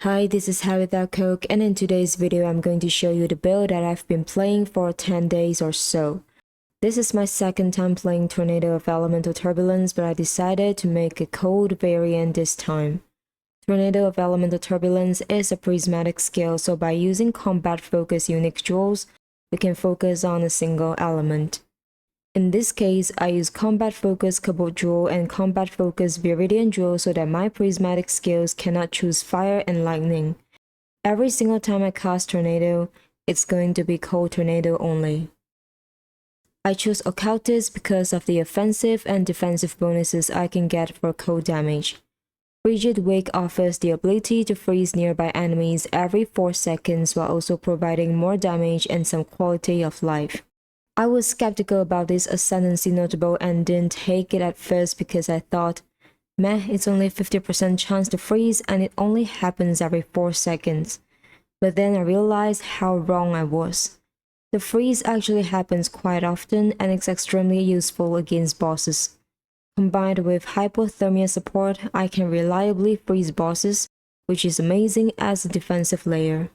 Hi, this is highwithoutcoke, and in today's video I'm going to show you the build that I've been playing for 10 days or so. This is my second time playing Tornado of Elemental Turbulence, but I decided to make a cold variant this time. Tornado of Elemental Turbulence is a prismatic skill, so by using combat focus unique jewels, we can focus on a single element. In this case, I use Combat Focus Cobalt Jewel and Combat Focus Viridian Jewel so that my prismatic skills cannot choose fire and lightning. Every single time I cast Tornado, it's going to be Cold Tornado only. I chose Occultist because of the offensive and defensive bonuses I can get for cold damage. Frigid Wake offers the ability to freeze nearby enemies every 4 seconds while also providing more damage and some quality of life. I was skeptical about this Ascendancy notable and didn't take it at first because I thought, meh, it's only 50% chance to freeze and it only happens every 4 seconds. But then I realized how wrong I was. The freeze actually happens quite often and it's extremely useful against bosses. Combined with hypothermia support, I can reliably freeze bosses, which is amazing as a defensive layer.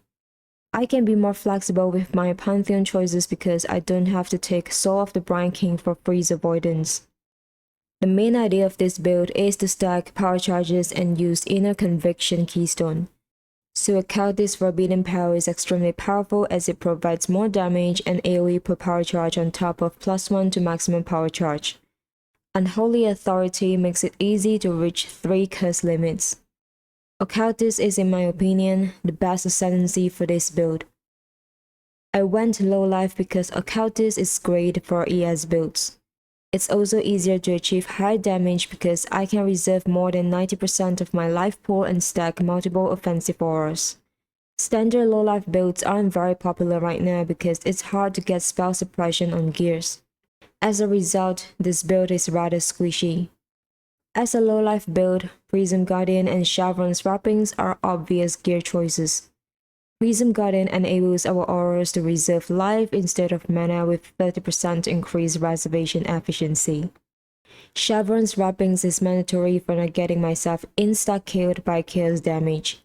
I can be more flexible with my Pantheon choices because I don't have to take Soul of the Brine King for freeze avoidance. The main idea of this build is to stack power charges and use Inner Conviction Keystone. So Occultist Forbidden Power is extremely powerful as it provides more damage and AoE per power charge on top of +1 to maximum power charge. Unholy Authority makes it easy to reach 3 curse limits. Occultist is, in my opinion, the best Ascendancy for this build. I went low life because Occultist is great for ES builds. It's also easier to achieve high damage because I can reserve more than 90% of my life pool and stack multiple offensive auras. Standard low life builds aren't very popular right now because it's hard to get spell suppression on gears. As a result, this build is rather squishy. As a low-life build, Prism Guardian and Chevron's Wrappings are obvious gear choices. Prism Guardian enables our auras to reserve life instead of mana with 30% increased reservation efficiency. Chevron's Wrappings is mandatory for not getting myself insta-killed by chaos damage.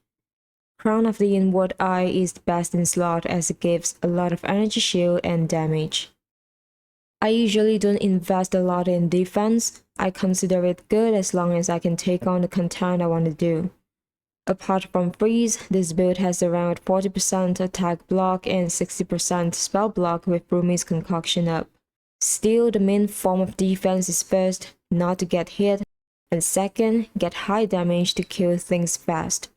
Crown of the Inward Eye is the best in slot as it gives a lot of energy shield and damage. I usually don't invest a lot in defense. I consider it good as long as I can take on the content I want to do. Apart from freeze, this build has around 40% attack block and 60% spell block with Rumi's concoction up. Still, the main form of defense is first, not to get hit, and second, get high damage to kill things fast.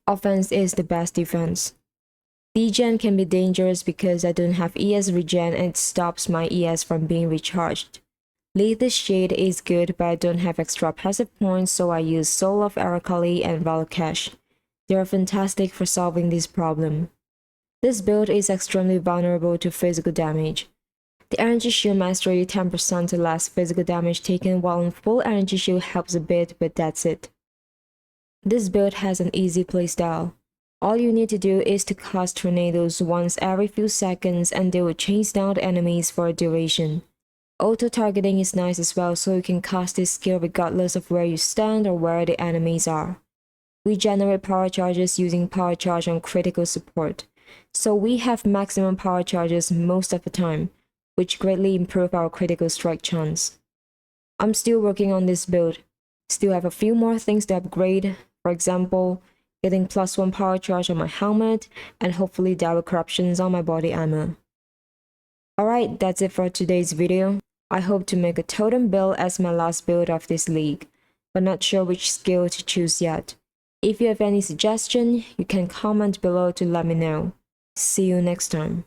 Offense is the best defense. Degen can be dangerous because I don't have ES regen and it stops my ES from being recharged. Lethal Shade is good but I don't have extra passive points so I use Soul of Araceli and Valakash. They are fantastic for solving this problem. This build is extremely vulnerable to physical damage. The Energy Shield Mastery 10% less physical damage taken while on full Energy Shield helps a bit but that's it. This build has an easy playstyle. All you need to do is to cast tornadoes once every few seconds and they will chase down the enemies for a duration. Auto-targeting is nice as well so you can cast this skill regardless of where you stand or where the enemies are. We generate power charges using power charge on critical support, so we have maximum power charges most of the time, which greatly improve our critical strike chance. I'm still working on this build, still have a few more things to upgrade, for example, getting +1 power charge on my helmet, and hopefully Dire Corruptions on my body armor. Alright, that's it for today's video. I hope to make a totem build as my last build of this league, but not sure which skill to choose yet. If you have any suggestion, you can comment below to let me know. See you next time.